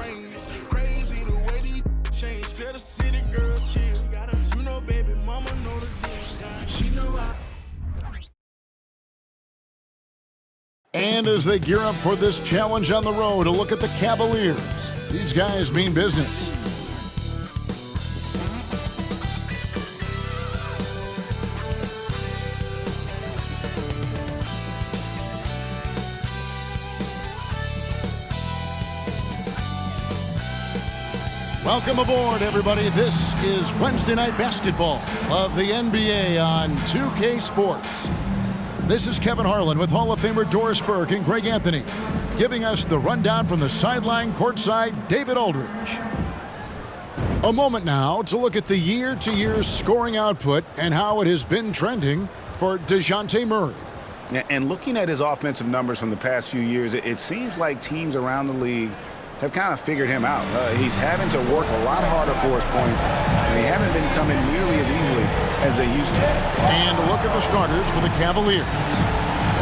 brain. It's crazy the way these change. Tell the city girl chill. You know, baby mama know the deal. She know I. And as they gear up for this challenge on the road, a look at the Cavaliers. These guys mean business. Welcome aboard, everybody. This is Wednesday Night Basketball of the NBA on 2K Sports. This is Kevin Harlan with Hall of Famer Doris Burke and Greg Anthony, giving us the rundown from the sideline courtside, David Aldridge. A moment now to look at the year-to-year scoring output and how it has been trending for DeJounte Murray. And looking at his offensive numbers from the past few years, it seems like teams around the league have kind of figured him out. He's having to work a lot harder for his points, and they haven't been coming nearly as easily as they used to. And look at the starters for the Cavaliers.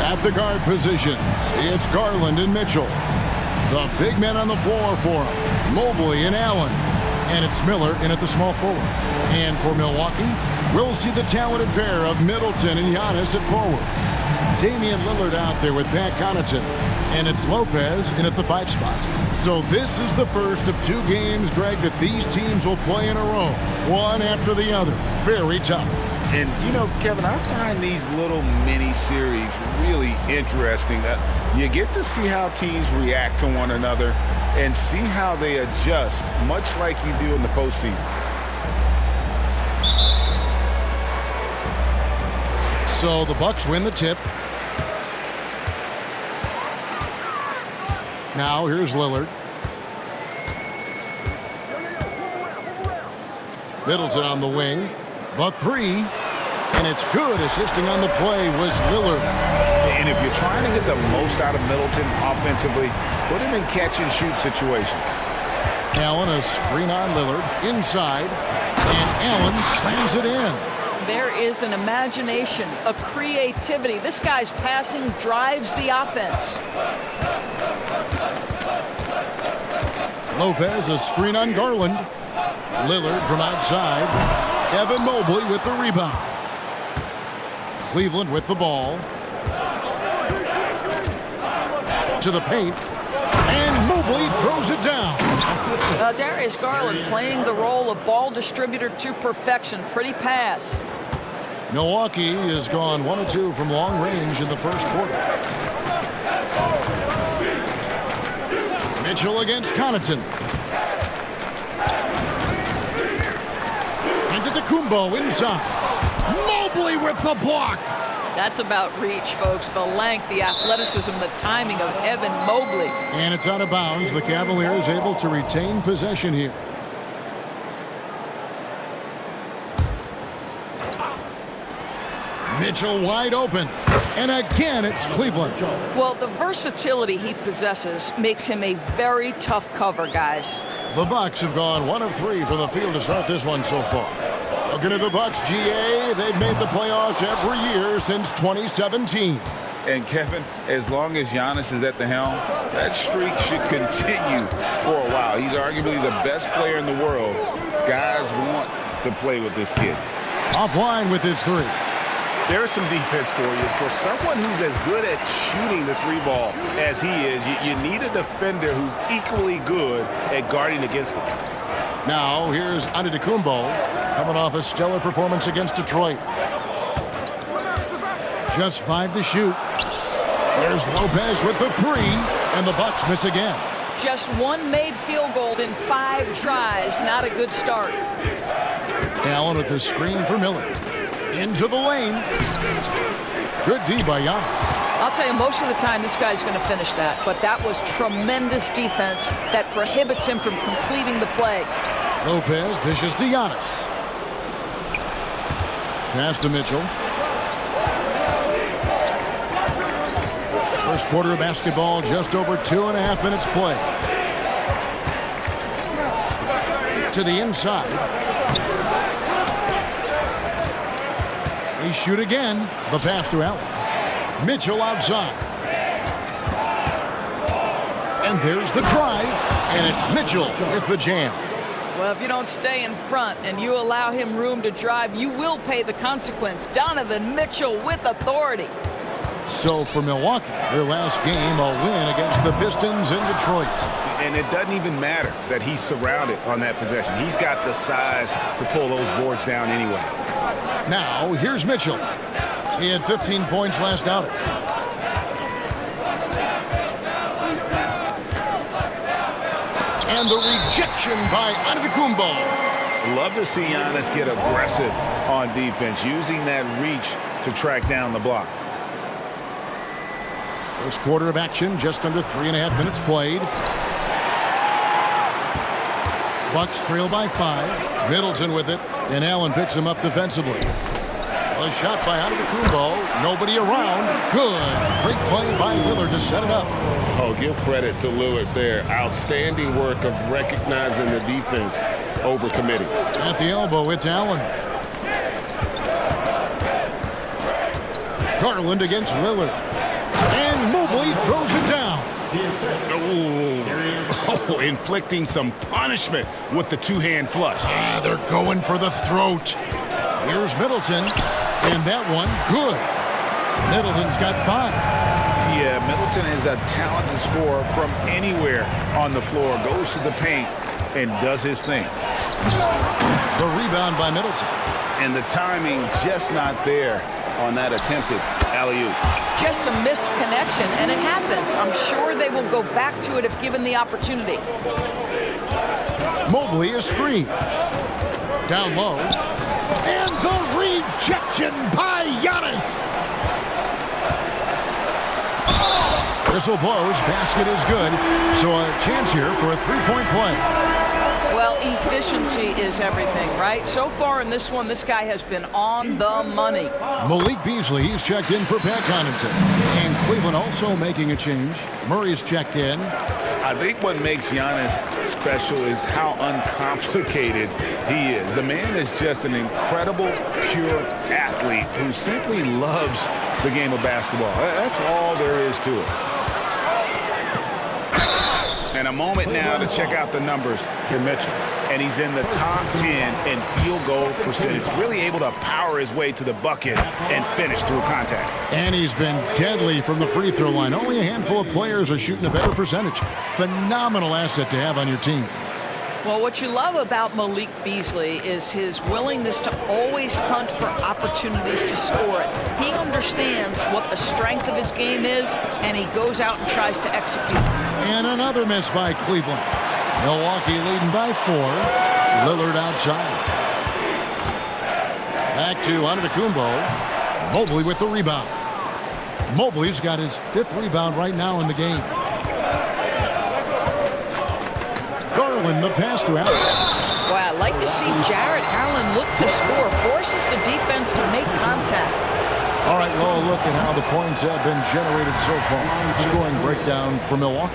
At the guard positions, it's Garland and Mitchell. The big men on the floor for him, Mobley and Allen. And it's Miller in at the small forward. And for Milwaukee, we'll see the talented pair of Middleton and Giannis at forward. Damian Lillard out there with Pat Connaughton. And it's Lopez in at the 5 spot. So this is the first of 2 games, Greg, that these teams will play in a row, one after the other. Very tough. And, you know, Kevin, I find these little mini-series really interesting. You get to see how teams react to one another and see how they adjust, much like you do in the postseason. So the Bucks win the tip. Now here's Lillard. Middleton on the wing. The 3. And it's good. Assisting on the play was Lillard. And if you're trying to get the most out of Middleton offensively, put him in catch-and-shoot situations. Allen, a screen on Lillard. Inside. And Allen slams it in. There is an imagination, a creativity. This guy's passing drives the offense. Lopez, a screen on Garland. Lillard from outside. Evan Mobley with the rebound. Cleveland with the ball. To the paint. And Mobley throws it down. Darius Garland playing the role of ball distributor to perfection. Pretty pass. Milwaukee has gone 1 of 2 from long range in the first quarter. Mitchell against Connaughton. Antetokounmpo inside. Mobley with the block. That's about reach, folks. The length, the athleticism, the timing of Evan Mobley. And it's out of bounds. The Cavaliers able to retain possession here. Mitchell wide open. And again, it's Cleveland. Well, the versatility he possesses makes him a very tough cover, guys. The Bucks have gone 1 of 3 from the field to start this one so far. Looking at the Bucks, GA, they've made the playoffs every year since 2017. And Kevin, as long as Giannis is at the helm, that streak should continue for a while. He's arguably the best player in the world. Guys want to play with this kid. Offline with his 3. There's some defense for you. For someone who's as good at shooting the 3 ball as he is, you need a defender who's equally good at guarding against him. Now, here's Antetokounmpo coming off a stellar performance against Detroit. Just 5 to shoot. There's Lopez with the 3, and the Bucks miss again. Just 1 made field goal in 5 tries. Not a good start. Allen with the screen for Miller. Into the lane. Good D by Giannis. I'll tell you, most of the time this guy's going to finish that, but that was tremendous defense that prohibits him from completing the play. Lopez dishes to Giannis. Pass to Mitchell. First quarter of basketball, just over 2.5 minutes play. To the inside. They shoot again. The pass to Allen. Mitchell outside. And there's the drive. And it's Mitchell with the jam. Well, if you don't stay in front and you allow him room to drive, you will pay the consequence. Donovan Mitchell with authority. So for Milwaukee, their last game, a win against the Pistons in Detroit. And it doesn't even matter that he's surrounded on that possession. He's got the size to pull those boards down anyway. Now, here's Mitchell. He had 15 points last outing. And the rejection by Antetokounmpo. Love to see Giannis get aggressive on defense, using that reach to track down the block. First quarter of action, just under 3.5 minutes played. Bucks trail by 5. Middleton with it, and Allen picks him up defensively. A shot by Antetokounmpo. Nobody around. Good. Great play by Lillard to set it up. Oh, give credit to Lillard there. Outstanding work of recognizing the defense over committing. At the elbow, it's Allen. Garland against Lillard. And Mobley throws it down. Oh, inflicting some punishment with the two-hand flush. They're going for the throat. Here's Middleton. And that one, good. Middleton's got 5. Yeah, Middleton is a talented scorer from anywhere on the floor. Goes to the paint and does his thing. The rebound by Middleton. And the timing just not there on that attempted alley-oop. Just a missed connection, and it happens. I'm sure they will go back to it if given the opportunity. Mobley is screened. Down low. And the rejection by Giannis. Whistle blows. Basket is good. So a chance here for a three-point play. Well, efficiency is everything, right? So far in this one, this guy has been on the money. Malik Beasley, he's checked in for Pat Connaughton. And Cleveland also making a change. Murray's checked in. I think what makes Giannis special is how uncomplicated he is. The man is just an incredible, pure athlete who simply loves the game of basketball. That's all there is to it. And a moment now to check out the numbers for Mitchell. And he's in the top 10 in field goal percentage. Really able to power his way to the bucket and finish through contact. And he's been deadly from the free throw line. Only a handful of players are shooting a better percentage. Phenomenal asset to have on your team. Well, what you love about Malik Beasley is his willingness to always hunt for opportunities to score it. He understands what the strength of his game is, and he goes out and tries to execute. And another miss by Cleveland. Milwaukee leading by 4. Lillard outside. Back to Antetokounmpo. Mobley with the rebound. Mobley's got his 5th rebound right now in the game. Garland the pass to Allen. Well, I'd like to see Jarrett Allen look to score, forces the defense to make contact. All right, well, look at how the points have been generated so far. Scoring breakdown for Milwaukee.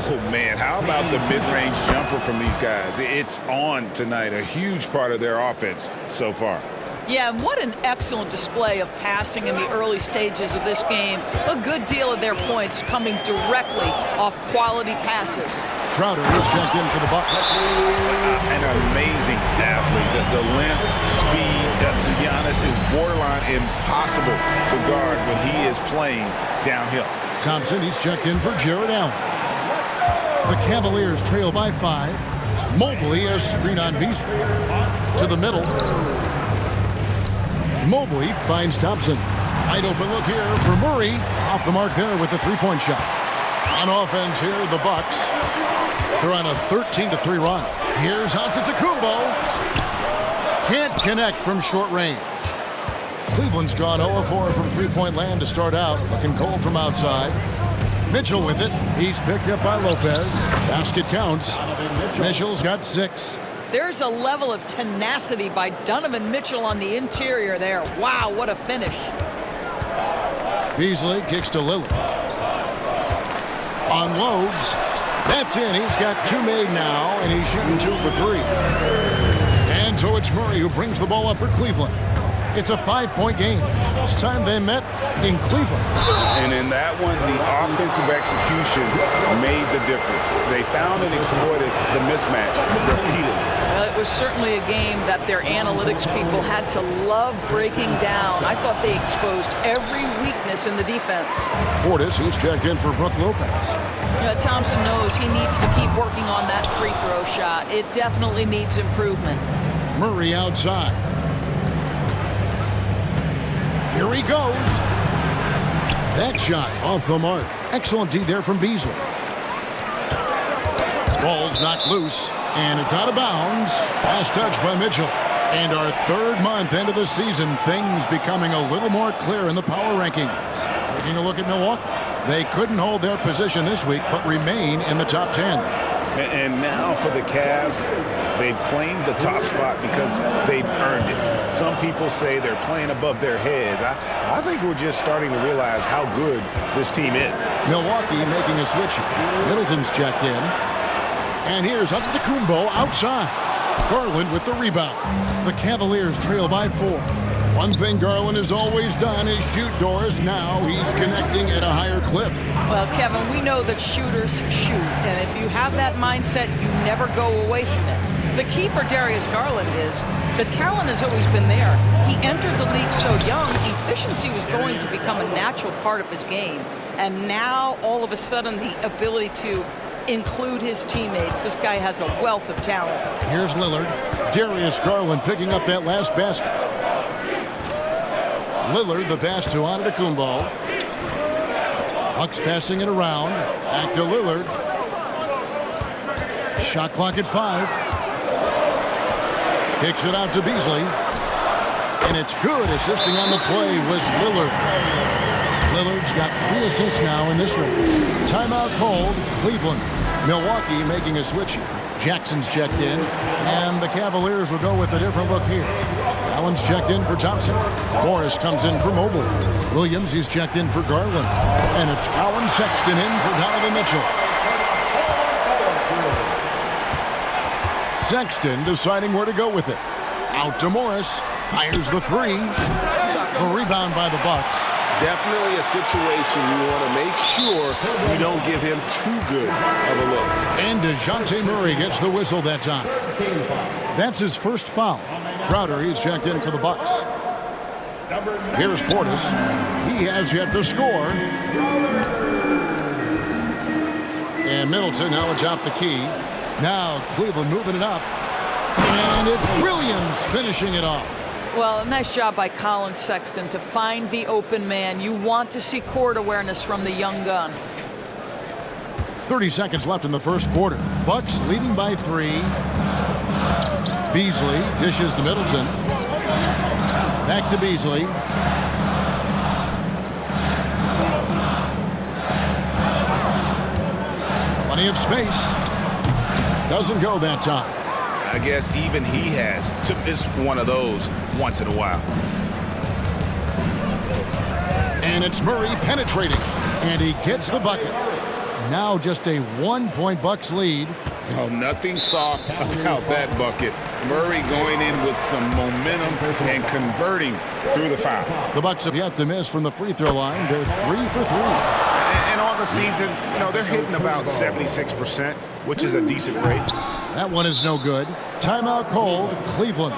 Oh, man, how about the mid-range jumper from these guys? It's on tonight, a huge part of their offense so far. Yeah, and what an excellent display of passing in the early stages of this game. A good deal of their points coming directly off quality passes. Crowder is checked in for the Bucks. An amazing athlete. The length, speed, Giannis is borderline impossible to guard when he is playing downhill. Thompson, he's checked in for Jarrett Allen. The Cavaliers trail by 5. Mobley has screen on Beasley. To the middle. Mobley finds Thompson. Wide open look here for Murray. Off the mark there with the three-point shot. On offense here, the Bucks. They're on a 13-3 run. Here's Antetokounmpo. Can't connect from short range. Cleveland's gone 0-4 from three-point land to start out. Looking cold from outside. Mitchell with it. He's picked up by Lopez. Basket counts. Mitchell's got 6. There's a level of tenacity by Donovan Mitchell on the interior there. Wow, what a finish. Beasley kicks to Lillard. Unloads. That's in. He's got 2 made now, and he's shooting 2 for 3. And so it's Murray who brings the ball up for Cleveland. It's a 5-point game. Last time they met in Cleveland. And in that one, the offensive execution made the difference. They found and exploited the mismatch repeatedly. Well, it was certainly a game that their analytics people had to love breaking down. I thought they exposed every weakness in the defense. Portis, he's checked in for Brook Lopez. Thompson knows he needs to keep working on that free throw shot. It definitely needs improvement. Murray outside. Here he goes. That shot off the mark. Excellent D there from Beasley. Ball's knocked loose, and it's out of bounds. Last touch by Mitchell. And our third month into the season, things becoming a little more clear in the power rankings. Taking a look at Milwaukee. They couldn't hold their position this week, but remain in the top 10. And now for the Cavs, they've claimed the top spot because they've earned it. Some people say they're playing above their heads. I think we're just starting to realize how good this team is. Milwaukee making a switch. Middleton's checked in. And here's Antetokounmpo outside. Garland with the rebound. The Cavaliers trail by 4. One thing Garland has always done is shoot, Doris. Now he's connecting at a higher clip. Well, Kevin, we know that shooters shoot, and if you have that mindset, you never go away from it. The key for Darius Garland is the talent has always been there. He entered the league so young, efficiency was going to become a natural part of his game. And now, all of a sudden, the ability to include his teammates. This guy has a wealth of talent. Here's Lillard. Darius Garland picking up that last basket. Lillard, the pass to Antetokounmpo. Bucks passing it around. Back to Lillard. Shot clock at 5. Kicks it out to Beasley. And it's good. Assisting on the play was Lillard. Lillard's got 3 assists now in this one. Timeout called. Cleveland. Milwaukee making a switch here. Jackson's checked in. And the Cavaliers will go with a different look here. Allen's checked in for Thompson. Morris comes in for Mobley. Williams, he's checked in for Garland. And it's Colin Sexton in for Donovan Mitchell. Sexton deciding where to go with it. Out to Morris. Fires the 3. The rebound by the Bucks. Definitely a situation you want to make sure you don't give him too good of a look. And DeJounte Murray gets the whistle that time. That's his first foul. Crowder, he's checked in for the Bucks. Here's Portis. He has yet to score. And Middleton now atop the key. Now Cleveland moving it up. And it's Williams finishing it off. Well, nice job by Colin Sexton to find the open man. You want to see court awareness from the young gun. 30 seconds left in the first quarter. Bucks leading by 3. Beasley dishes to Middleton. Back to Beasley. Plenty of space. Doesn't go that time. I guess even he has to miss one of those once in a while. And it's Murray penetrating. And he gets the bucket. Now just a 1-point Bucks lead. Oh, nothing soft about that bucket. Murray going in with some momentum and converting through the foul. The Bucks have yet to miss from the free throw line. They're 3 for 3. And on the season, they're hitting about 76%, which is a decent rate. That one is no good. Timeout called. Cleveland.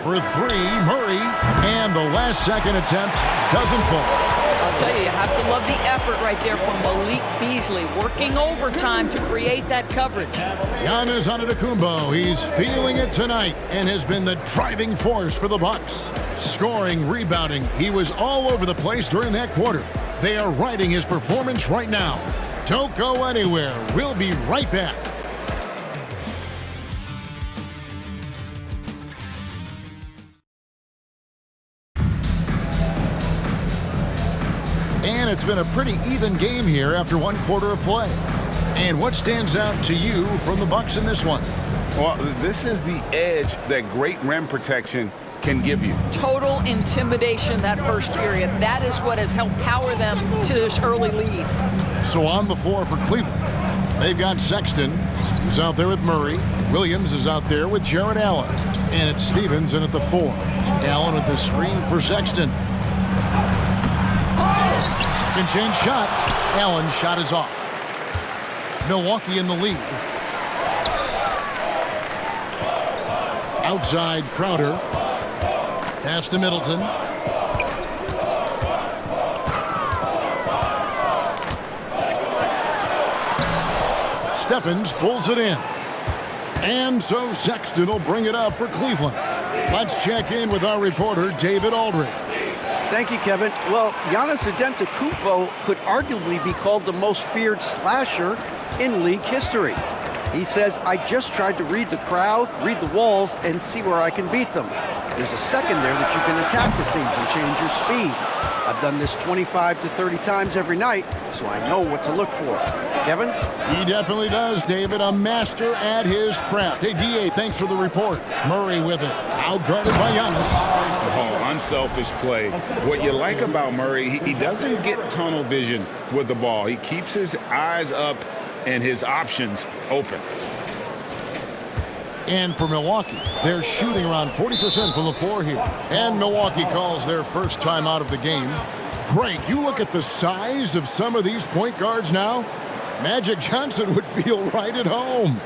For 3, Murray. And the last second attempt doesn't fall. I'll tell you have to love the effort right there from Malik Beasley, working overtime to create that coverage. Giannis Antetokounmpo, he's feeling it tonight and has been the driving force for the Bucks. Scoring, rebounding, he was all over the place during that quarter. They are riding his performance right now. Don't go anywhere. We'll be right back. And it's been a pretty even game here after one quarter of play. And what stands out to you from the Bucks in this one? Well, this is the edge that great rim protection can give you. Total intimidation that first period. That is what has helped power them to this early lead. So on the floor for Cleveland, they've got Sexton, who's out there with Murray. Williams is out there with Jarrett Allen. And it's Stevens in at the 4. Allen with the screen for Sexton. Second chance shot. Allen's shot is off. Milwaukee in the lead. Outside Crowder. Pass to Middleton. Stephens pulls it in. And so Sexton will bring it up for Cleveland. Let's check in with our reporter, David Aldridge. Thank you, Kevin. Well, Giannis Antetokounmpo could arguably be called the most feared slasher in league history. He says, I just tried to read the crowd, read the walls, and see where I can beat them. There's a second there that you can attack the seams and change your speed. I've done this 25 to 30 times every night, so I know what to look for. Kevin? He definitely does, David. A master at his craft. Hey, D.A., thanks for the report. Murray with it. Outguarded by Giannis. Oh, unselfish play. What you like about Murray, he doesn't get tunnel vision with the ball. He keeps his eyes up and his options open. And for Milwaukee, they're shooting around 40% from the floor here. And Milwaukee calls their first time out of the game. Greg, you look at the size of some of these point guards now. Magic Johnson would feel right at home.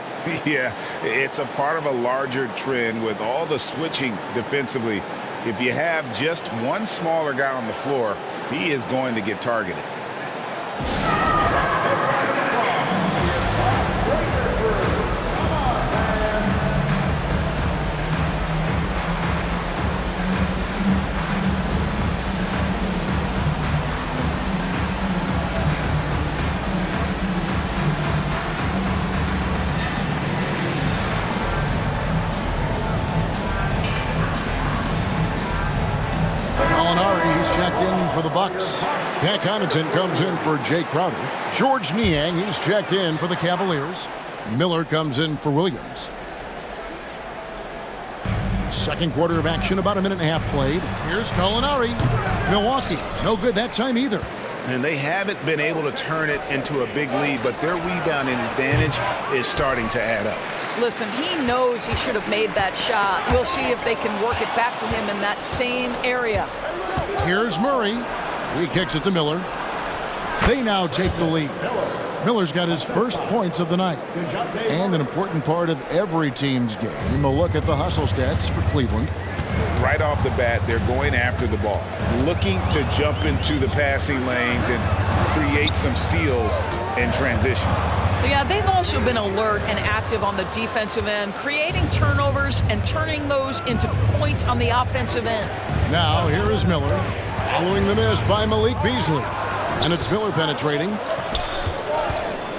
Yeah, it's a part of a larger trend with all the switching defensively. If you have just one smaller guy on the floor, he is going to get targeted. Checked in for the Bucks. Pat Connaughton comes in for Jay Crowder. George Niang, he's checked in for the Cavaliers. Miller comes in for Williams. Second quarter of action, about a minute and a half played. Here's Gallinari. Milwaukee, no good that time either. And they haven't been able to turn it into a big lead, but their rebounding advantage is starting to add up. Listen, he knows he should have made that shot. We'll see if they can work it back to him in that same area. Here's Murray. He kicks it to Miller. They now take the lead. Miller's got his first points of the night. And an important part of every team's game, a look at the hustle stats for Cleveland. Right off the bat, they're going after the ball, looking to jump into the passing lanes and create some steals in transition. Yeah, they've also been alert and active on the defensive end, creating turnovers and turning those into points on the offensive end. Now, here is Miller, following the miss by Malik Beasley. And it's Miller penetrating.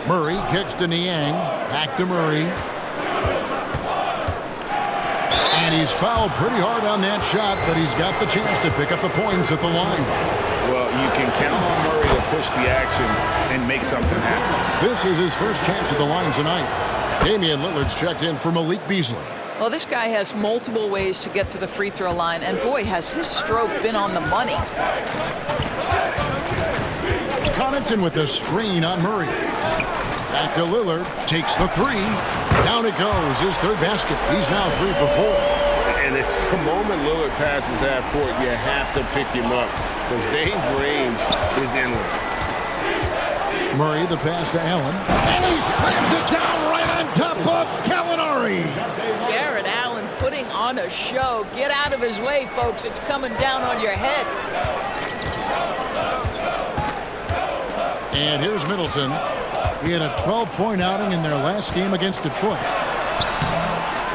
Murray kicks to Niang, back to Murray. And he's fouled pretty hard on that shot, but he's got the chance to pick up the points at the line. Well, you can count on Murray to push the action and make something happen. This is his first chance at the line tonight. Damian Lillard's checked in for Malik Beasley. Well, this guy has multiple ways to get to the free throw line, and boy, has his stroke been on the money. Connaughton with the screen on Murray. Back to Lillard, takes the three. Down it goes, his third basket. He's now 3 for 4. And it's the moment Lillard passes half court, you have to pick him up because Dame's range is endless. Murray, the pass to Allen. And he slams it down right on top of Gallinari. Jarrett Allen putting on a show. Get out of his way, folks. It's coming down on your head. And here's Middleton. He had a 12-point outing in their last game against Detroit.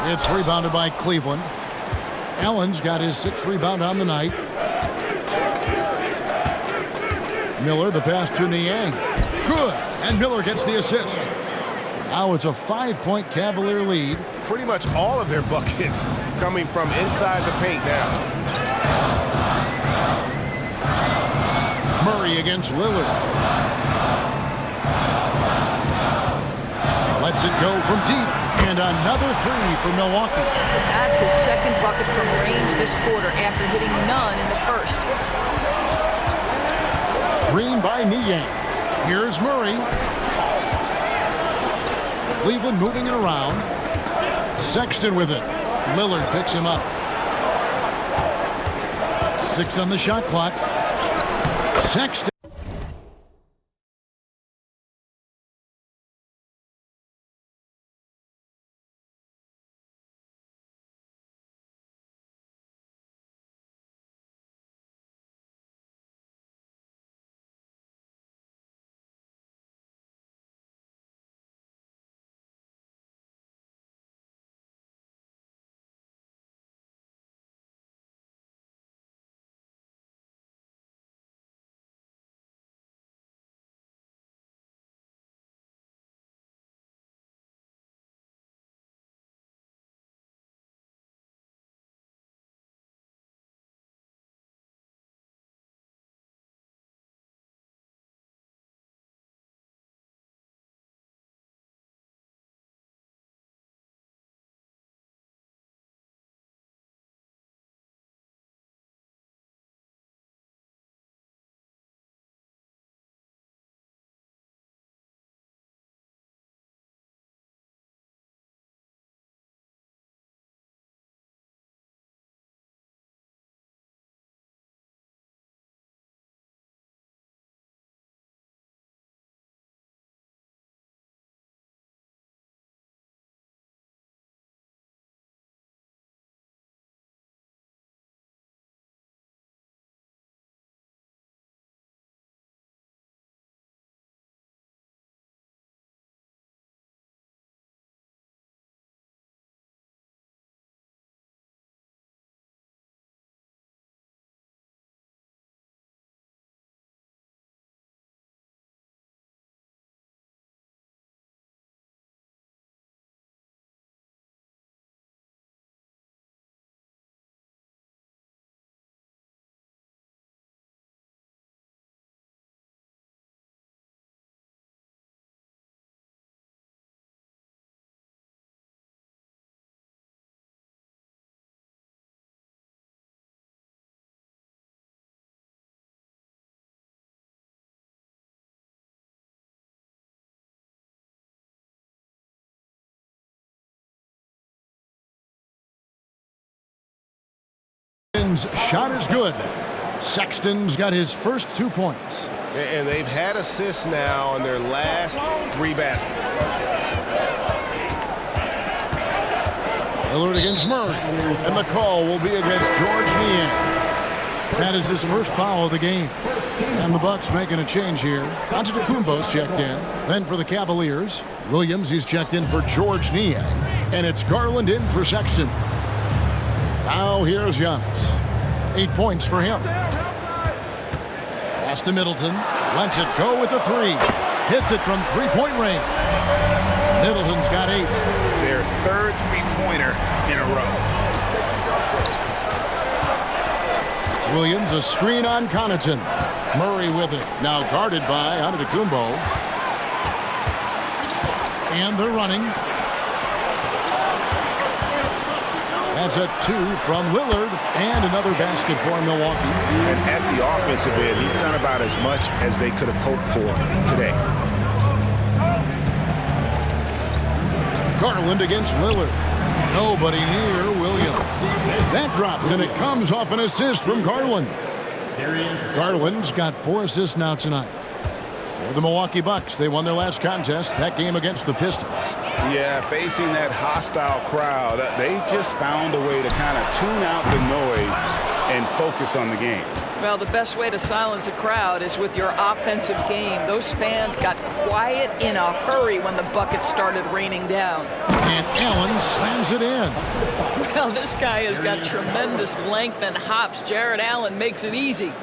It's rebounded by Cleveland. Allen's got his 6th rebound on the night. Miller, the pass to Niang. Good. And Miller gets the assist. Now it's a 5-point Cavalier lead. Pretty much all of their buckets coming from inside the paint now. Murray against Lillard. Lets it go from deep, and another three for Milwaukee. That's his second bucket from range this quarter after hitting none in the first. Screen by Niang. Here's Murray. Cleveland moving it around. Sexton with it. Lillard picks him up. 6 on the shot clock. Sexton. Shot is good. Sexton's got his first 2 points. And they've had assists now on their last 3 baskets. Lillard against Murray. And the call will be against George Niang. That is his first foul of the game. And the Bucks making a change here. Antetokounmpo's checked in. Then for the Cavaliers, Williams, he's checked in for George Niang. And it's Garland in for Sexton. Now here's Giannis. 8 points for him. Pass to Middleton. Lets it go with a 3. Hits it from three-point range. Middleton's got 8. Their third three-pointer in a row. Williams, a screen on Connaughton. Murray with it. Now guarded by Antetokounmpo. And they're running. That's a 2 from Lillard, and another basket for Milwaukee. And at the offensive end, he's done about as much as they could have hoped for today. Garland against Lillard. Nobody near Williams. That drops, and it comes off an assist from Garland. Garland's got 4 assists now tonight. For the Milwaukee Bucks, they won their last contest, that game against the Pistons. Yeah, facing that hostile crowd, they just found a way to kind of tune out the noise and focus on the game. Well, the best way to silence a crowd is with your offensive game. Those fans got quiet in a hurry when the buckets started raining down. And Allen slams it in. Well, this guy has got tremendous length and hops. Jared Allen makes it easy.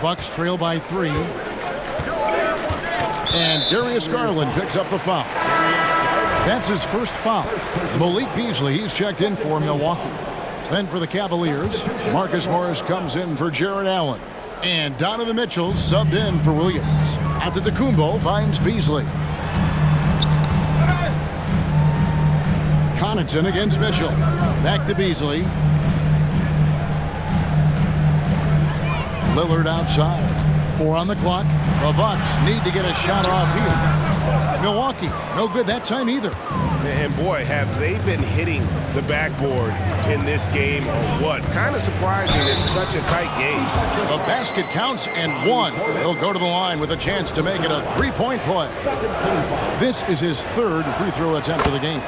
Bucks trail by 3. And Darius Garland picks up the foul. That's his first foul. Malik Beasley, he's checked in for Milwaukee. Then for the Cavaliers, Marcus Morris comes in for Jared Allen. And Donovan Mitchell subbed in for Williams. Antetokounmpo finds Beasley. Connaughton against Mitchell. Back to Beasley. Lillard outside. 4 on the clock. The Bucks need to get a shot off here. Milwaukee, no good that time either. And boy, have they been hitting the backboard in this game or what? Kind of surprising it's such a tight game. The basket counts and 1. He'll go to the line with a chance to make it a 3-point play. This is his 3rd free throw attempt of the game.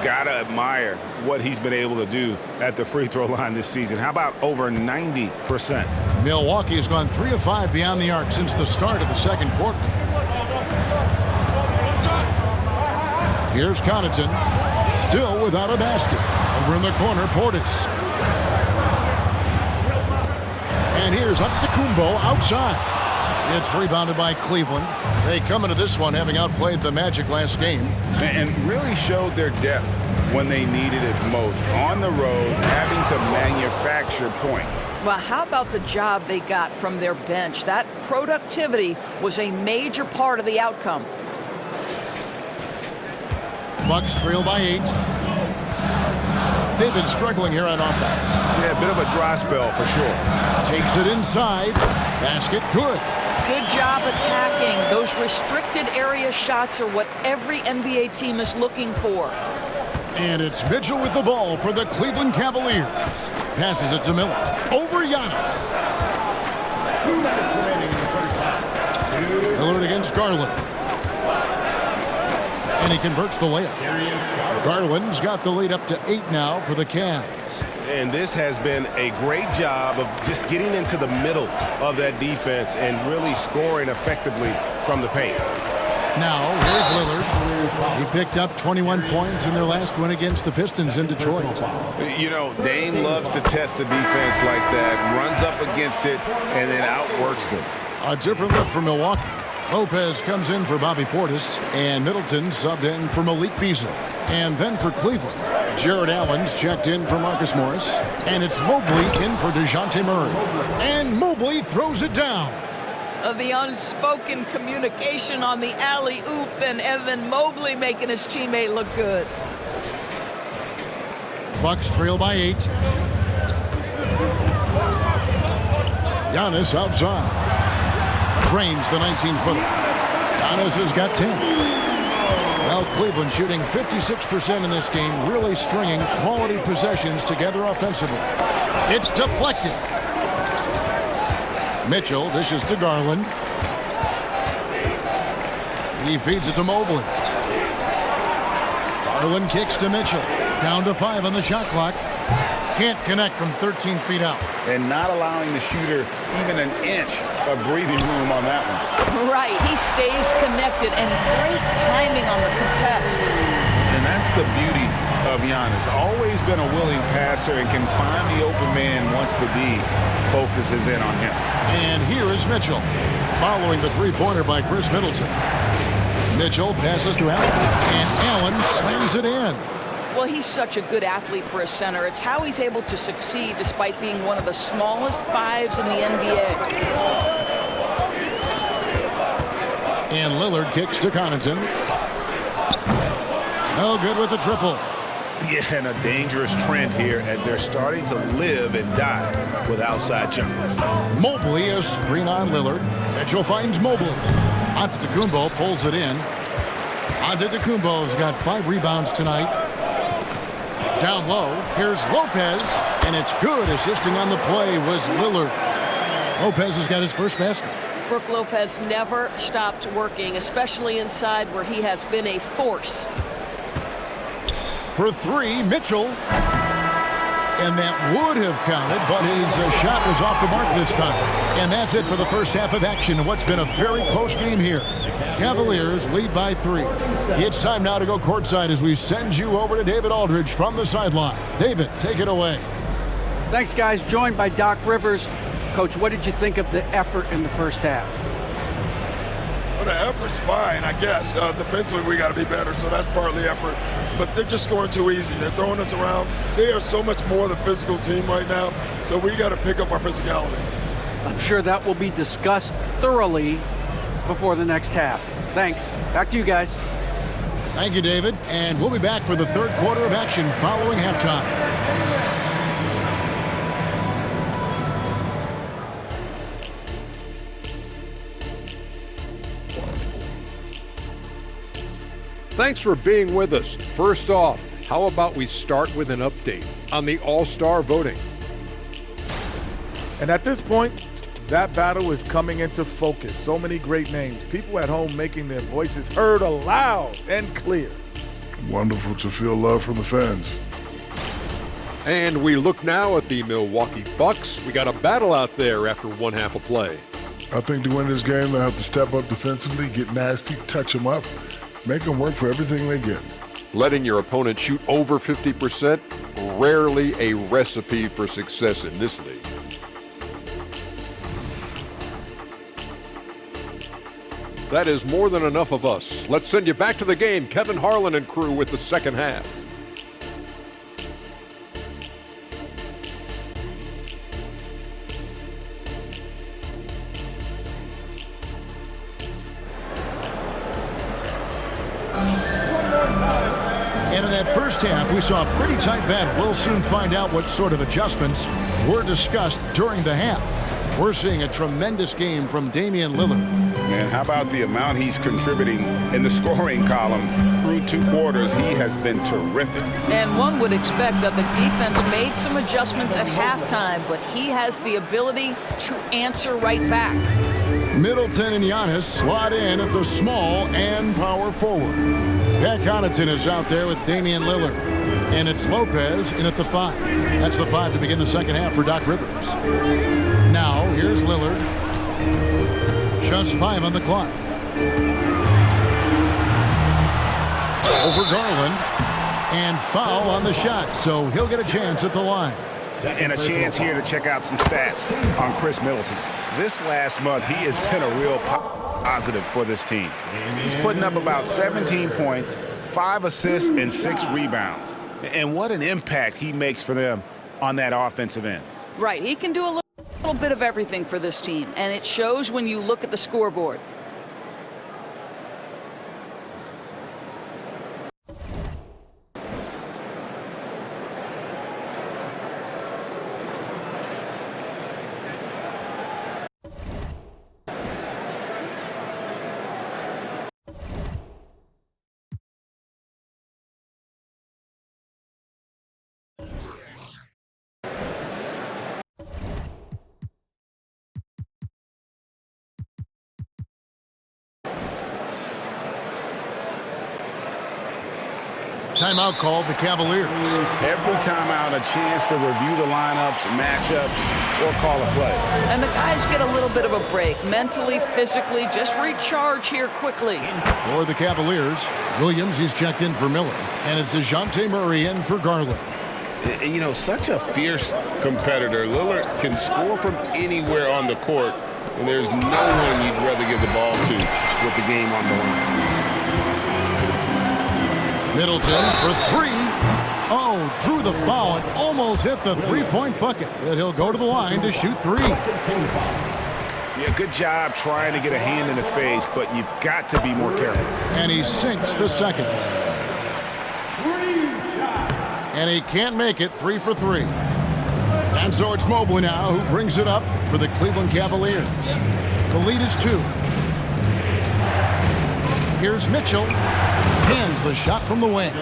Gotta admire what he's been able to do at the free throw line this season. How about over 90%? Milwaukee has gone 3 of 5 beyond the arc since the start of the second quarter. Here's Connaughton, still without a basket. Over in the corner, Portis. And here's Antetokounmpo outside. It's rebounded by Cleveland. They come into this one having outplayed the Magic last game. And really showed their depth when they needed it most. On the road, having to manufacture points. Well, how about the job they got from their bench? That productivity was a major part of the outcome. Bucks trail by 8. They've been struggling here on offense. Yeah, a bit of a dry spell for sure. Takes it inside. Basket good. Good job attacking. Those restricted area shots are what every NBA team is looking for. And it's Mitchell with the ball for the Cleveland Cavaliers. Passes it to Miller. Over Giannis. 2 minutes remaining in the first half. Lillard against Garland. And he converts the layup. Garland's got the lead up to 8 now for the Cavs. And this has been a great job of just getting into the middle of that defense and really scoring effectively from the paint. Now, here's Lillard. He picked up 21 points in their last win against the Pistons in Detroit. You know, Dame loves to test the defense like that, runs up against it, and then outworks them. A different look for Milwaukee. Lopez comes in for Bobby Portis, and Middleton subbed in for Malik Beasley. And then for Cleveland, Jared Allen's checked in for Marcus Morris, and it's Mobley in for DeJounte Murray. And Mobley throws it down. The unspoken communication on the alley-oop, and Evan Mobley making his teammate look good. Bucks trail by 8. Giannis outside. Drains the 19-footer. Giannis has got 10. Well, Cleveland shooting 56% in this game, really stringing quality possessions together offensively. It's deflected. Mitchell dishes to Garland. He feeds it to Mobley. Garland kicks to Mitchell. Down to 5 on the shot clock. Can't connect from 13 feet out. And not allowing the shooter even an inch of breathing room on that one. Right, he stays connected, and great timing on the contest. And that's the beauty of Giannis. Always been a willing passer and can find the open man once the D focuses in on him. And here is Mitchell, following the three-pointer by Chris Middleton. Mitchell passes to Allen, and Allen slams it in. Well, he's such a good athlete for a center. It's how he's able to succeed despite being one of the smallest 5s in the NBA. And Lillard kicks to Connaughton. No good with the triple. Yeah, and a dangerous trend here as they're starting to live and die with outside jumpers. Mobley is screen on Lillard. Mitchell finds Mobley. Antetokounmpo pulls it in. Antetokounmpo's got 5 rebounds tonight. Down low, here's Lopez, and it's good. Assisting on the play was Lillard. Lopez has got his first basket. Brook Lopez never stopped working, especially inside where he has been a force. For 3, Mitchell. And that would have counted, but his shot was off the mark this time. And that's it for the first half of action in what's been a very close game here. Cavaliers lead by 3. It's time now to go courtside as we send you over to David Aldridge from the sideline. David, take it away. Thanks, guys. Joined by Doc Rivers. Coach, what did you think of the effort in the first half? Well, the effort's fine, I guess. Defensively, we got to be better, so that's part of the effort. But they're just scoring too easy. They're throwing us around. They are so much more the physical team right now, so we got to pick up our physicality. I'm sure that will be discussed thoroughly before the next half. Thanks. Back to you guys. Thank you, David. And we'll be back for the third quarter of action following halftime. Thanks for being with us. First off, how about we start with an update on the All-Star voting? And at this point, that battle is coming into focus. So many great names. People at home making their voices heard loud and clear. Wonderful to feel love from the fans. And we look now at the Milwaukee Bucks. We got a battle out there after one half of play. I think to win this game, they'll have to step up defensively, get nasty, touch them up, make them work for everything they get. Letting your opponent shoot over 50%, rarely a recipe for success in this league. That is more than enough of us. Let's send you back to the game. Kevin Harlan and crew with the second half. And in that first half, we saw a pretty tight battle. We'll soon find out what sort of adjustments were discussed during the half. We're seeing a tremendous game from Damian Lillard. And how about the amount he's contributing in the scoring column through 2 quarters? He has been terrific. And one would expect that the defense made some adjustments at halftime, but he has the ability to answer right back. Middleton and Giannis slot in at the small and power forward. Pat Connaughton is out there with Damian Lillard. And it's Lopez in at the 5. That's the 5 to begin the second half for Doc Rivers. Now, here's Lillard. Just 5 on the clock. Over Garland. And foul on the shot, so he'll get a chance at the line. And a chance here to check out some stats on Chris Middleton. This last month, he has been a real positive for this team. He's putting up about 17 points, 5 assists, and 6 rebounds. And what an impact he makes for them on that offensive end. Right, he can do a little bit of everything for this team, and it shows when you look at the scoreboard. Timeout called the Cavaliers. Every timeout, a chance to review the lineups, matchups, or call a play. And the guys get a little bit of a break, mentally, physically, just recharge here quickly. For the Cavaliers, Williams, he's checked in for Miller. And it's DeJounte Murray in for Garland. You know, such a fierce competitor. Lillard can score from anywhere on the court, and there's no one you'd rather give the ball to with the game on the line. Middleton for 3. Oh, drew the foul and almost hit the three-point bucket. But he'll go to the line to shoot 3. Yeah, good job trying to get a hand in the face, but you've got to be more careful. And he sinks the second. And he can't make it. 3 for 3. And so it's Mobley now who brings it up for the Cleveland Cavaliers. The lead is 2. Here's Mitchell. Hands the shot from the wing.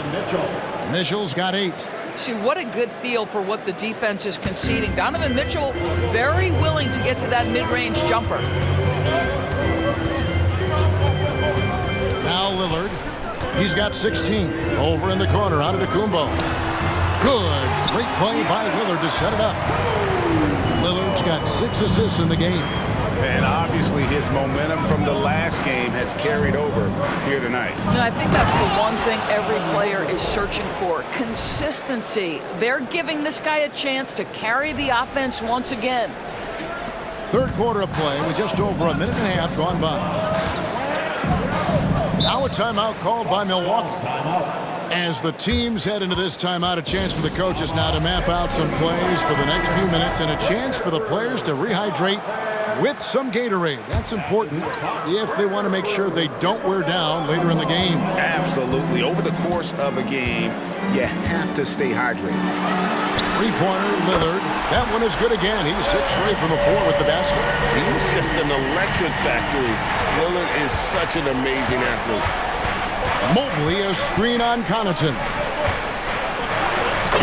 Mitchell's got 8. See, what a good feel for what the defense is conceding. Donovan Mitchell very willing to get to that mid-range jumper. Now Lillard. He's got 16. Over in the corner, Antetokounmpo. Good. Great play by Lillard to set it up. Lillard's got 6 assists in the game. And obviously his momentum from the last game has carried over here tonight. And I think that's the one thing every player is searching for, consistency. They're giving this guy a chance to carry the offense once again. Third quarter of play with just over a minute and a half gone by. Now a timeout called by Milwaukee. As the teams head into this timeout, a chance for the coaches now to map out some plays for the next few minutes and a chance for the players to rehydrate with some Gatorade. That's important if they want to make sure they don't wear down later in the game. Absolutely. Over the course of a game, you have to stay hydrated. Three-pointer, Lillard. That one is good again. He's 6 straight from the floor with the basket. He's just an electric factory. Lillard is such an amazing athlete. Mobley, a screen on Connaughton.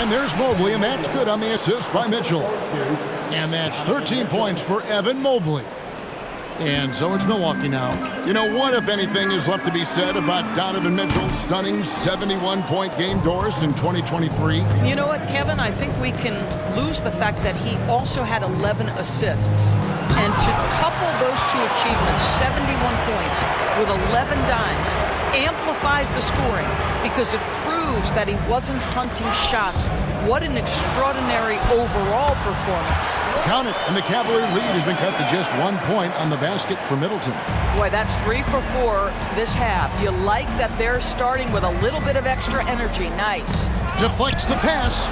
And there's Mobley, and that's good on the assist by Mitchell. And that's 13 points for Evan Mobley. And so it's Milwaukee now. You know, what, if anything, is left to be said about Donovan Mitchell's stunning 71-point game, Doris, in 2023? You know what, Kevin? I think we can lose the fact that he also had 11 assists. And to couple those two achievements, 71 points with 11 dimes, amplifies the scoring because it proves that he wasn't hunting shots. What an extraordinary overall performance. Count it, and the Cavalier lead has been cut to just 1 point on the basket for Middleton. Boy, that's 3 for 4 this half. You like that they're starting with a little bit of extra energy. Nice. Deflects the pass.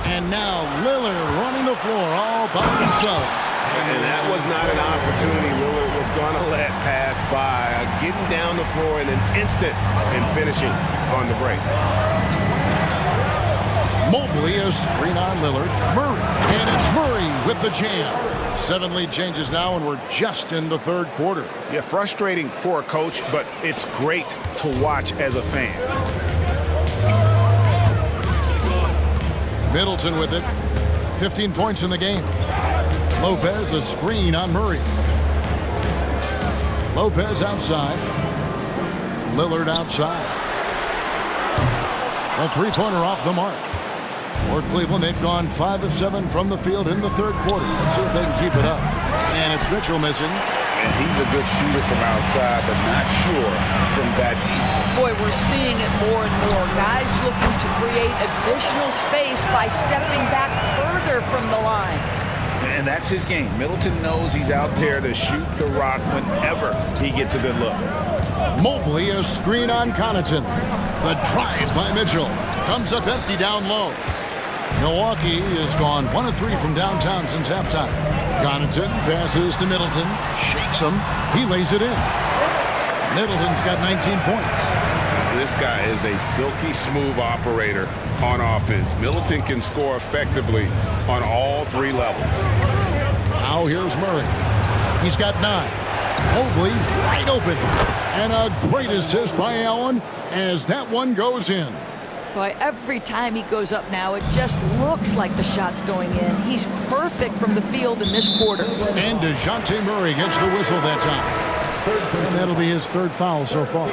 And now Lillard running the floor all by himself. And that was not an opportunity Lillard was going to let pass by. Getting down the floor in an instant and finishing on the break. Mobley, a screen on Lillard. Murray, and it's Murray with the jam. 7 lead changes now, and we're just in the third quarter. Yeah, frustrating for a coach, but it's great to watch as a fan. Middleton with it. 15 points in the game. Lopez, a screen on Murray. Lopez outside. Lillard outside. A three-pointer off the mark. For Cleveland, they've gone 5 of 7 from the field in the third quarter. Let's see if they can keep it up. And it's Mitchell missing. And he's a good shooter from outside, but not sure from that deep. Boy, we're seeing it more and more. Guys looking to create additional space by stepping back further from the line. And that's his game. Middleton knows he's out there to shoot the rock whenever he gets a good look. Mobley, a screen on Connaughton. The drive by Mitchell. Comes up empty down low. Milwaukee has gone 1 of 3 from downtown since halftime. Connaughton passes to Middleton. Shakes him. He lays it in. Middleton's got 19 points. This guy is a silky smooth operator on offense. Middleton can score effectively on all 3 levels. Now here's Murray. He's got 9. Mobley wide open. And a great assist by Allen as that one goes in. Boy, every time he goes up now, it just looks like the shot's going in. He's perfect from the field in this quarter. And DeJounte Murray gets the whistle that time. And that'll be his 3rd foul so far.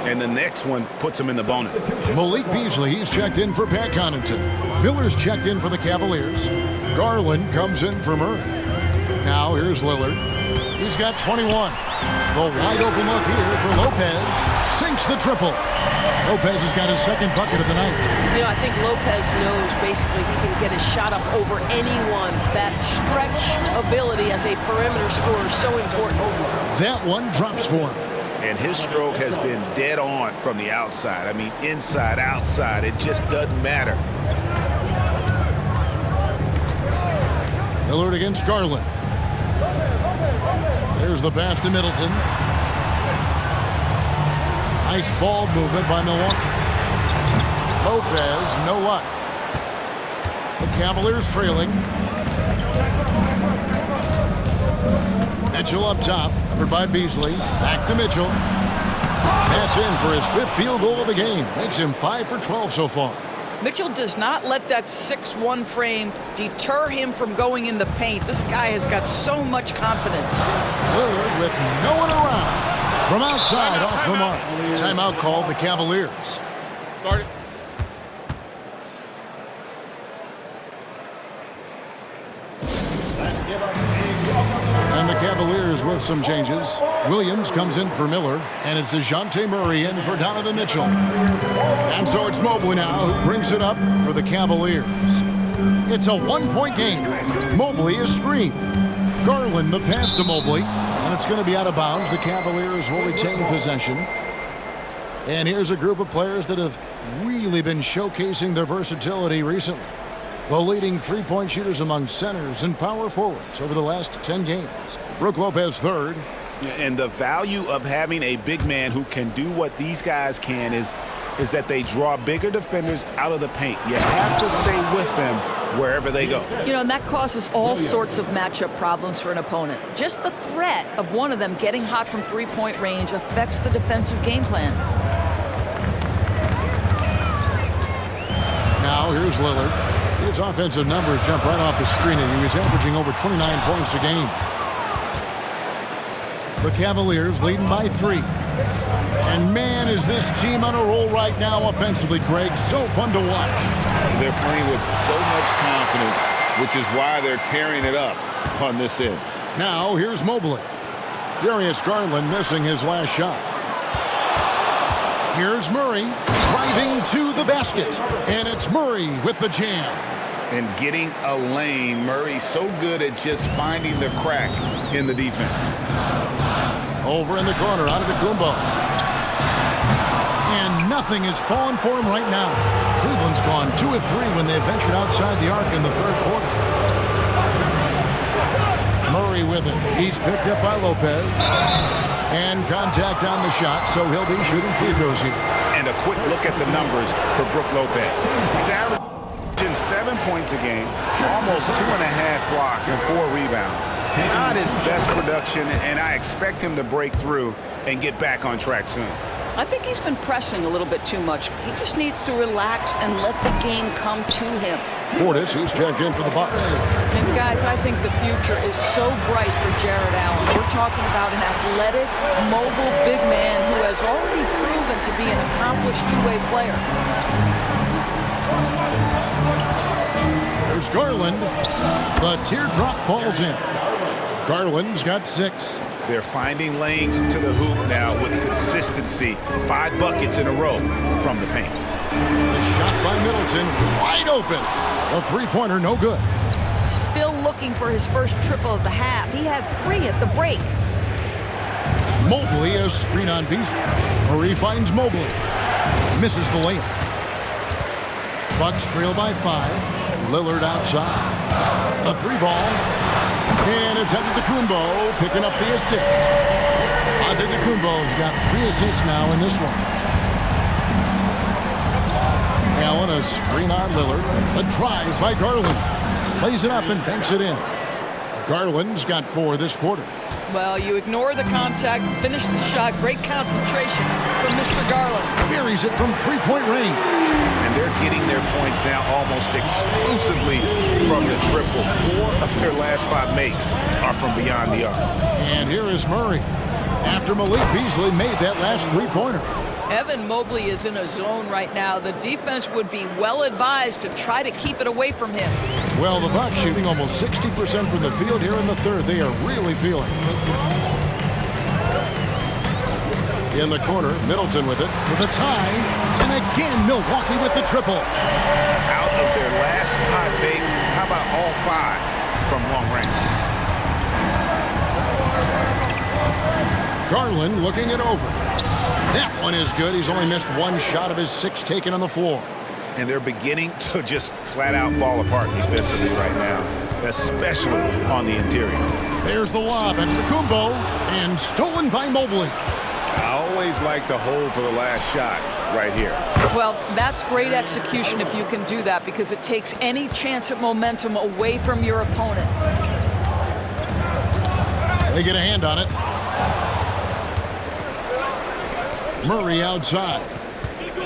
And the next one puts him in the bonus. Malik Beasley, he's checked in for Pat Connaughton. Miller's checked in for the Cavaliers. Garland comes in for Murray. Now here's Lillard. He's got 21. The wide open look here for Lopez. Sinks the triple. Lopez has got his 2nd bucket of the night. You know, I think Lopez knows basically he can get his shot up over anyone. That stretch ability as a perimeter scorer is so important. That one drops for him. And his stroke has been dead on from the outside. I mean, inside, outside, it just doesn't matter. Lillard against Garland. There's the pass to Middleton. Nice ball movement by Milwaukee. Lopez, no luck. The Cavaliers trailing. Mitchell up top, covered by Beasley. Back to Mitchell. That's in for his 5th field goal of the game. Makes him 5 for 12 so far. Mitchell does not let that 6'1" frame deter him from going in the paint. This guy has got so much confidence. Lillard with no one around. From outside, off the mark. Timeout called the Cavaliers. Guard it. And the Cavaliers with some changes. Williams comes in for Miller, and it's DeJounte Murray in for Donovan Mitchell. And so it's Mobley now who brings it up for the Cavaliers. It's a 1-point game. Mobley is screen. Garland the pass to Mobley, and it's going to be out of bounds. The Cavaliers will retain possession. And here's a group of players that have really been showcasing their versatility recently. the leading three-point shooters among centers and power forwards over the last 10 games. Brook Lopez third. And the value of having a big man who can do what these guys can is that they draw bigger defenders out of the paint. You have to stay with them wherever they go. You know, and that causes all sorts of matchup problems for an opponent. Just the threat of one of them getting hot from three-point range affects the defensive game plan. Now here's Lillard. His offensive numbers jump right off the screen, and he was averaging over 29 points a game. The Cavaliers leading by 3. And man, is this team on a roll right now offensively, Greg. So fun to watch. They're playing with so much confidence, which is why they're tearing it up on this end. Now here's Mobley. Darius Garland missing his last shot. Here's Murray driving to the basket. And it's Murray with the jam. And getting a lane. Murray's so good at just finding the crack in the defense. Over in the corner, Antetokounmpo. And nothing is falling for him right now. Cleveland's gone 2 of 3 when they ventured outside the arc in the third quarter. Murray with it. He's picked up by Lopez. And contact on the shot, so he'll be shooting free throws here. And a quick look at the numbers for Brook Lopez. He's averaging 7 points a game, almost 2.5 blocks and 4 rebounds. Not his best production, and I expect him to break through and get back on track soon. I think he's been pressing a little bit too much. He just needs to relax and let the game come to him. Portis, he's checked in for the Bucks. And guys, I think the future is so bright for Jared Allen. We're talking about an athletic, mobile big man who has already proven to be an accomplished two-way player. There's Garland. The teardrop falls in. Garland's got 6. They're finding lanes to the hoop now with consistency. 5 buckets in a row from the paint. The shot by Middleton, wide open. A three-pointer, no good. Still looking for his first triple of the half. He had 3 at the break. Mobley a screen on Beasley. Murray finds Mobley. Misses the layup. Bucks trail by 5. Lillard outside. A 3-ball. And it's Antetokounmpo picking up the assist. Antetokounmpo's got 3 assists now in this one. Allen a screen on Lillard. A drive by Garland. Plays it up and banks it in. Garland's got 4 this quarter. Well, you ignore the contact, finish the shot. Great concentration from Mr. Garland. Buries it from three-point range. And they're getting their points now almost exclusively from the triple. 4 of their last 5 makes are from beyond the arc. And here is Murray. After Malik Beasley made that last three-pointer. Evan Mobley is in a zone right now. The defense would be well advised to try to keep it away from him. Well, the Bucks shooting almost 60% from the field here in the third. They are really feeling it. In the corner, Middleton with it, with a tie. And again, Milwaukee with the triple. Out of their last 5 makes, how about all 5 from long range? Garland looking it over. That one is good. He's only missed 1 shot of his 6 taken on the floor. And they're beginning to just flat out fall apart defensively right now, especially on the interior. There's the lob at Antetokounmpo, and stolen by Mobley. I always like to hold for the last shot right here. Well, that's great execution if you can do that, because it takes any chance at momentum away from your opponent. They get a hand on it. Murray outside.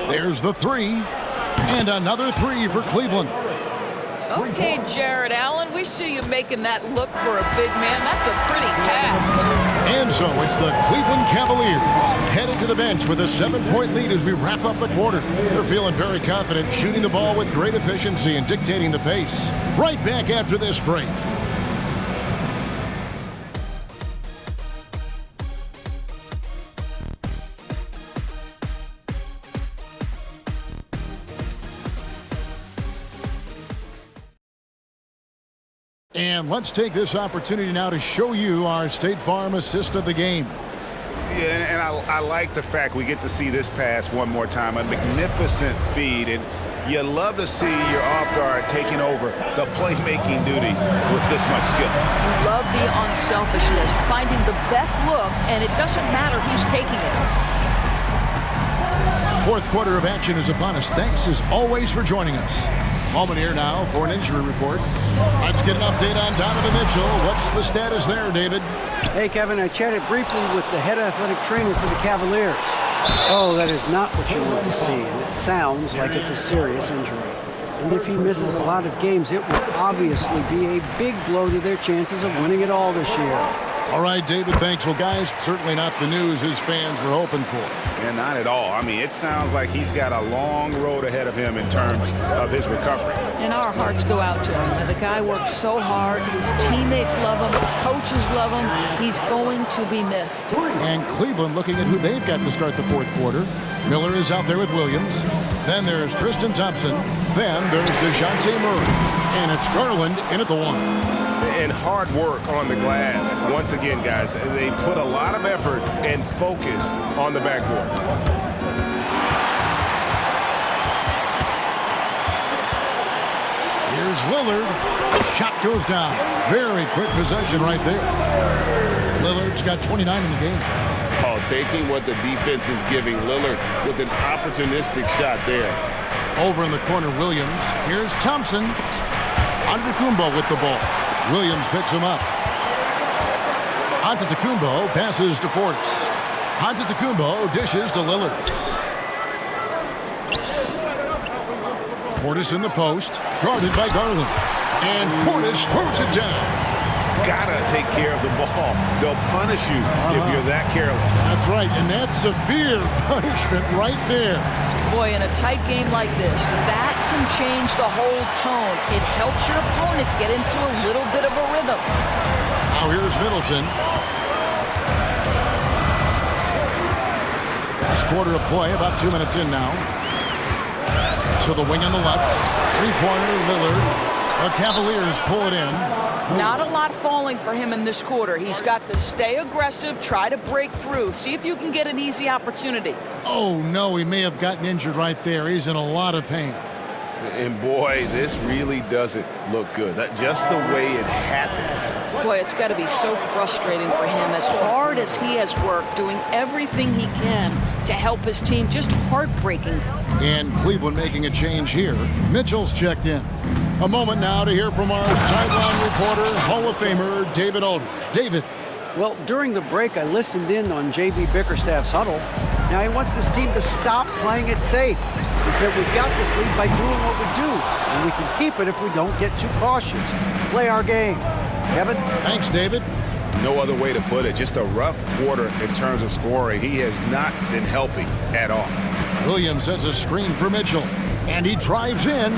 There's the 3. And another 3 for Cleveland. Okay, Jared Allen, we see you making that look for a big man. That's a pretty pass. And so it's the Cleveland Cavaliers headed to the bench with a 7-point lead as we wrap up the quarter. They're feeling very confident, shooting the ball with great efficiency and dictating the pace. Right back after this break. And let's take this opportunity now to show you our State Farm assist of the game. Yeah, and I like the fact we get to see this pass one more time. A magnificent feed. And You love to see your off guard taking over the playmaking duties with this much skill. You love the unselfishness, finding the best look, and it doesn't matter who's taking it. Fourth quarter of action is upon us. Thanks as always for joining us. Moment here now for an injury report. Let's get an update on Donovan Mitchell. What's the status there, David? Hey, Kevin, I chatted briefly with the head athletic trainer for the Cavaliers. Oh, that is not what you want to see, and it sounds like it's a serious injury. And if he misses a lot of games, it will obviously be a big blow to their chances of winning it all this year. All right, David, thanks. Well, guys, certainly not the news his fans were hoping for. And not at all. I mean, it sounds like he's got a long road ahead of him in terms of his recovery. And our hearts go out to him. The guy works so hard. His teammates love him. Coaches love him. He's going to be missed. And Cleveland looking at who they've got to start the fourth quarter. Miller is out there with Williams. Then there's Tristan Thompson. Then there's DeJounte Murray. And it's Garland in at the one. And hard work on the glass. Once again, guys, they put a lot of effort and focus on the backboard. Here's Lillard. Shot goes down. Very quick possession right there. Lillard's got 29 in the game. Oh, taking what the defense is giving Lillard with an opportunistic shot there. Over in the corner, Williams. Here's Thompson. Antetokounmpo with the ball. Williams picks him up. Antetokounmpo passes to Portis. Antetokounmpo dishes to Lillard. Portis in the post, guarded by Garland. And Portis throws it down. Gotta take care of the ball. They'll punish you if you're that careless. That's right, and that's severe punishment right there. Boy, in a tight game like this, that can change the whole tone. It helps your opponent get into a little bit of a rhythm. Now here's Middleton. Last quarter of play, about 2 minutes in now. To the wing on the left. Three-pointer, Lillard. The Cavaliers pull it in. Not a lot falling for him in this quarter. He's got to stay aggressive, try to break through, see if you can get an easy opportunity. Oh, no, he may have gotten injured right there. He's in a lot of pain. And boy, this really doesn't look good. That just the way it happened. Boy, it's got to be so frustrating for him. As hard as he has worked, doing everything he can to help his team, just heartbreaking. And Cleveland making a change here. Mitchell's checked in. A moment now to hear from our sideline reporter, Hall of Famer David Aldridge. David. Well, during the break, I listened in on J.B. Bickerstaff's huddle. Now he wants his team to stop playing it safe. He said, we've got this lead by doing what we do, and we can keep it if we don't get too cautious. Play our game. Kevin? Thanks, David. No other way to put it. Just a rough quarter in terms of scoring. He has not been helping at all. Williams sets a screen for Mitchell, and he drives in.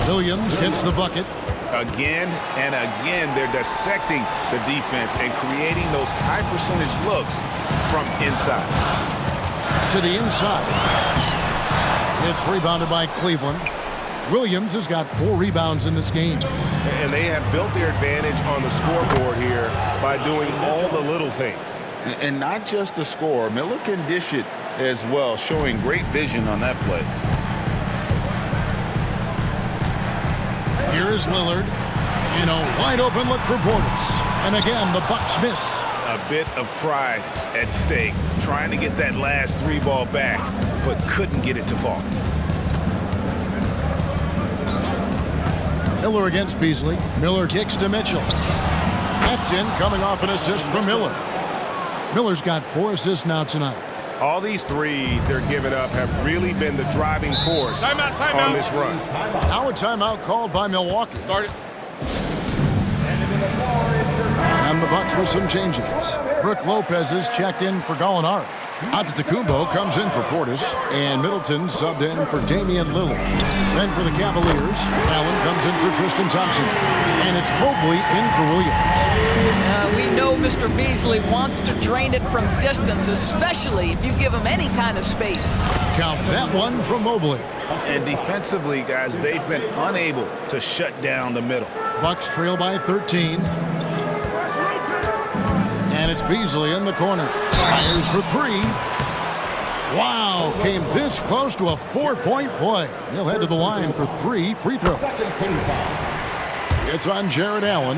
Williams gets the bucket. Again and again, they're dissecting the defense and creating those high percentage looks from inside. To the inside. It's rebounded by Cleveland. Williams has got 4 rebounds in this game. And they have built their advantage on the scoreboard here by doing all the little things. And not just the score. Miller can dish it as well, showing great vision on that play. Here is Lillard in a wide open look for Portis. And again, the Bucks miss. A bit of pride at stake, trying to get that last 3 ball back, but couldn't get it to fall. Miller against Beasley. Miller kicks to Mitchell. That's in, coming off an assist from Miller. Miller's got 4 assists now tonight. All these threes they're giving up have really been the driving force on this run. Now a timeout called by Milwaukee. Start it. And the Bucks with some changes. Brook Lopez is checked in for Gallinari. Antetokounmpo comes in for Portis, and Middleton subbed in for Damian Lillard. Then for the Cavaliers, Allen comes in for Tristan Thompson, and it's Mobley in for Williams. We know Mr. Beasley wants to drain it from distance, especially if you give him any kind of space. Count that one from Mobley. And defensively, guys, they've been unable to shut down the middle. Bucks trail by 13. And it's Beasley in the corner. Fires for 3. Wow, came this close to a 4-point play. He'll head to the line for 3 free throws. It's on Jared Allen.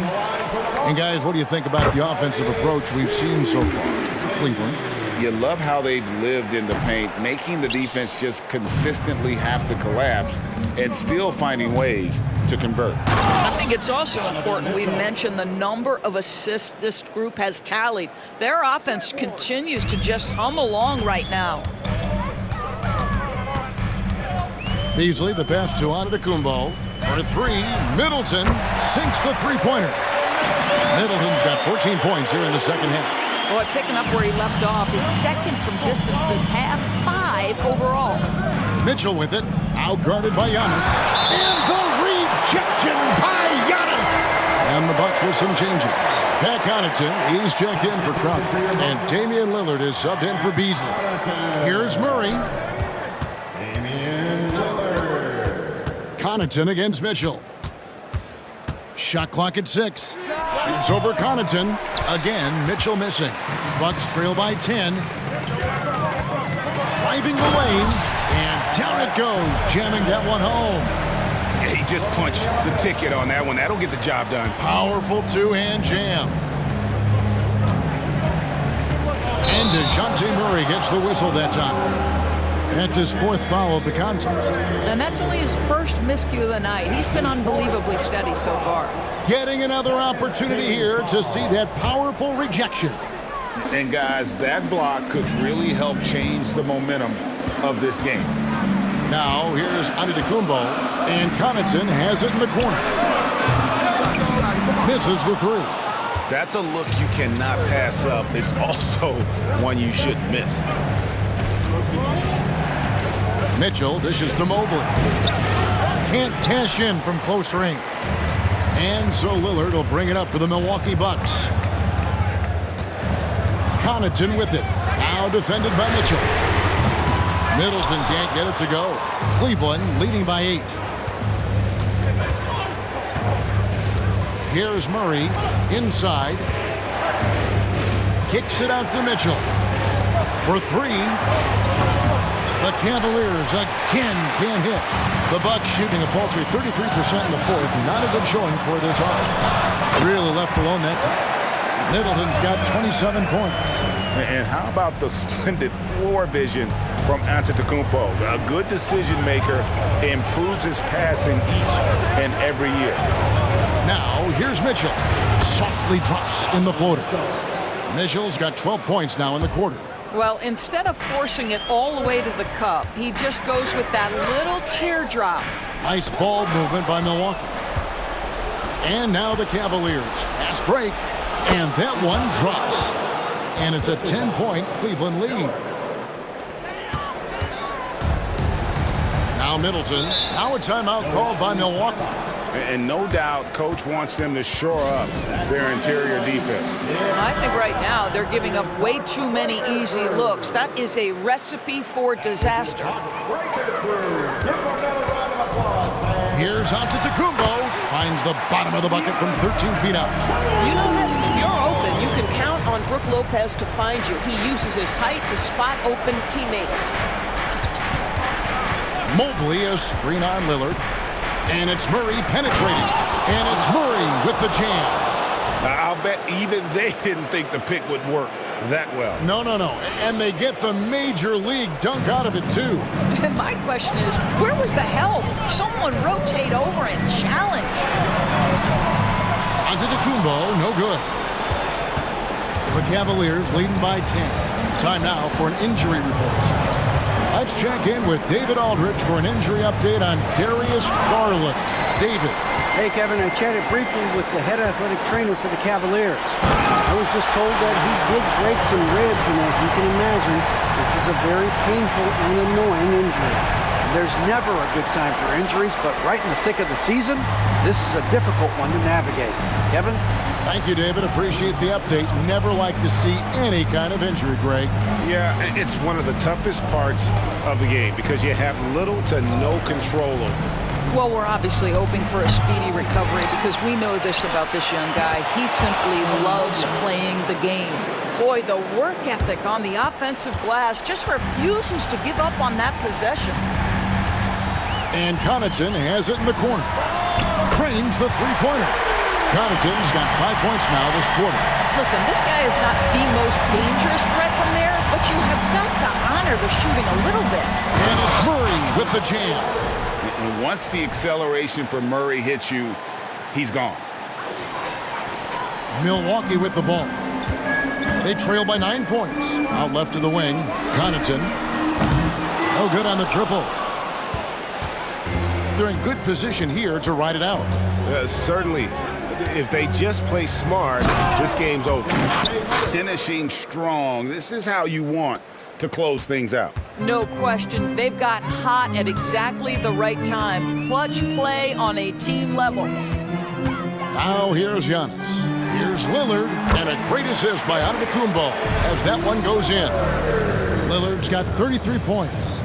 And guys, what do you think about the offensive approach we've seen so far for Cleveland? You love how they've lived in the paint, making the defense just consistently have to collapse and still finding ways to convert. I think it's also important we mention the number of assists this group has tallied. Their offense continues to just hum along right now. Beasley, the pass to Antetokounmpo for 3. Middleton sinks the three-pointer. Middleton's got 14 points here in the second half. Boy, picking up where he left off. His second from distance this half, 5 overall. Mitchell with it, outguarded by Giannis. And the rejection by Giannis! And the Bucks with some changes. Pat Connaughton, he's checked in for Crowder. And Damian Lillard is subbed in for Beasley. Here's Murray. Damian Lillard. Connaughton against Mitchell. Shot clock at 6. Shoots over Connaughton. Again, Mitchell missing. Bucks trail by 10. Driving the lane. And down it goes, jamming that one home. Yeah, he just punched the ticket on that one. That'll get the job done. Powerful two-hand jam. And DeJounte Murray gets the whistle that time. That's his 4th foul of the contest. And that's only his first miscue of the night. He's been unbelievably steady so far. Getting another opportunity here to see that powerful rejection. And guys, that block could really help change the momentum of this game. Now here's Antetokounmpo, and Connaughton has it in the corner. Misses the 3. That's a look you cannot pass up. It's also one you shouldn't miss. Mitchell dishes to Mobley. Can't cash in from close range. And so Lillard will bring it up for the Milwaukee Bucks. Connaughton with it. Now defended by Mitchell. Middleton can't get it to go. Cleveland leading by 8. Here's Murray inside. Kicks it out to Mitchell. For 3. The Cavaliers again can't hit. The Bucks shooting a paltry 33% in the 4th. Not a good showing for this offense. Really left alone that time. Middleton's got 27 points. And how about the splendid floor vision from Antetokounmpo? A good decision maker, improves his passing each and every year. Now here's Mitchell. Softly drops in the floater. Mitchell's got 12 points now in the quarter. Well, instead of forcing it all the way to the cup, he just goes with that little teardrop. Nice ball movement by Milwaukee. And now the Cavaliers. Fast break. And that one drops. And it's a 10-point Cleveland lead. Now Middleton. Now a timeout called by Milwaukee. And no doubt, Coach wants them to shore up their interior defense. I think right now they're giving up way too many easy looks. That is a recipe for disaster. Here's Antetokounmpo. Finds the bottom of the bucket from 13 feet out. You know this, if you're open, you can count on Brook Lopez to find you. He uses his height to spot open teammates. Mobley a screen on Lillard. And it's Murray penetrating. And it's Murray with the jam. I'll bet even they didn't think the pick would work that well. No. And they get the major league dunk out of it, too. And my question is, where was the help? Someone rotate over and challenge. Antetokounmpo, no good. The Cavaliers leading by 10. Time now for an injury report. Let's check in with David Aldridge for an injury update on Darius Garland. David. Hey, Kevin, I chatted briefly with the head athletic trainer for the Cavaliers. I was just told that he did break some ribs, and as you can imagine, this is a very painful and annoying injury. There's never a good time for injuries, but right in the thick of the season, this is a difficult one to navigate. Kevin? Thank you, David. Appreciate the update. Never like to see any kind of injury, Greg. Yeah, it's one of the toughest parts of the game because you have little to no control over it. Well, we're obviously hoping for a speedy recovery because we know this about this young guy. He simply loves playing the game. Boy, the work ethic on the offensive glass just refuses to give up on that possession. And Connaughton has it in the corner. Cranes the three-pointer. Connaughton's got 5 points now this quarter. Listen, this guy is not the most dangerous threat from there, but you have got to honor the shooting a little bit. And it's Murray with the jam. And once the acceleration for Murray hits you, he's gone. Milwaukee with the ball. They trail by 9 points. Out left to the wing, Connaughton. No good on the triple. They're in good position here to ride it out. Certainly. If they just play smart, this game's over. Finishing strong. This is how you want to close things out. No question. They've gotten hot at exactly the right time. Clutch play on a team level. Now here's Giannis. Here's Lillard. And a great assist by Antetokounmpo as that one goes in. Lillard's got 33 points.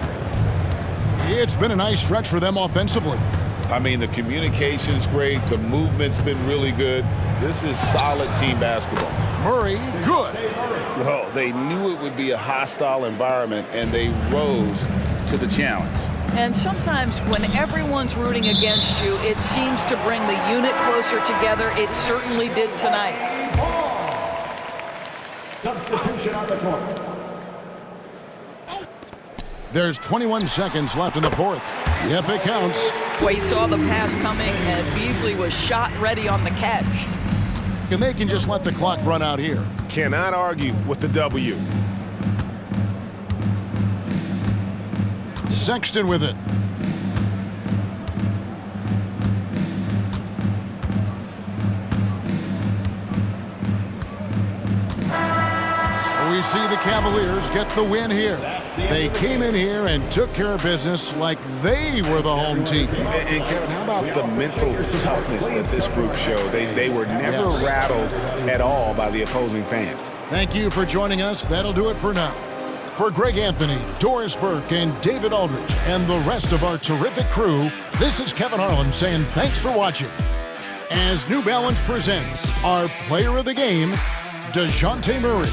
It's been a nice stretch for them offensively. I mean, the communication's great. The movement's been really good. This is solid team basketball. Murray, good. Well, they knew it would be a hostile environment, and they rose to the challenge. And sometimes when everyone's rooting against you, it seems to bring the unit closer together. It certainly did tonight. Substitution on the court. There's 21 seconds left in the fourth. Yep, it counts. Well, he saw the pass coming, and Beasley was shot ready on the catch. And they can just let the clock run out here. Cannot argue with the W. Sexton with it. So we see the Cavaliers get the win here. They came in here and took care of business like they were the home team. And Kevin, how about the mental toughness that this group showed? They were never rattled at all by the opposing fans. Thank you for joining us. That'll do it for now. For Greg Anthony, Doris Burke, and David Aldridge, and the rest of our terrific crew, this is Kevin Harlan saying thanks for watching. As New Balance presents our player of the game, DeJounte Murray.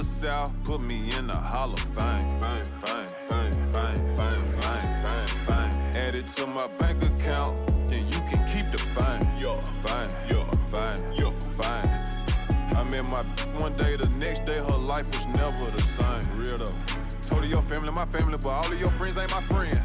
South put me in the Hall of Fame. Add it to my bank account, then you can keep the fame. Fine. I met my one day, the next day her life was never the same. Real though. Told her your family, my family, but all of your friends ain't my friends.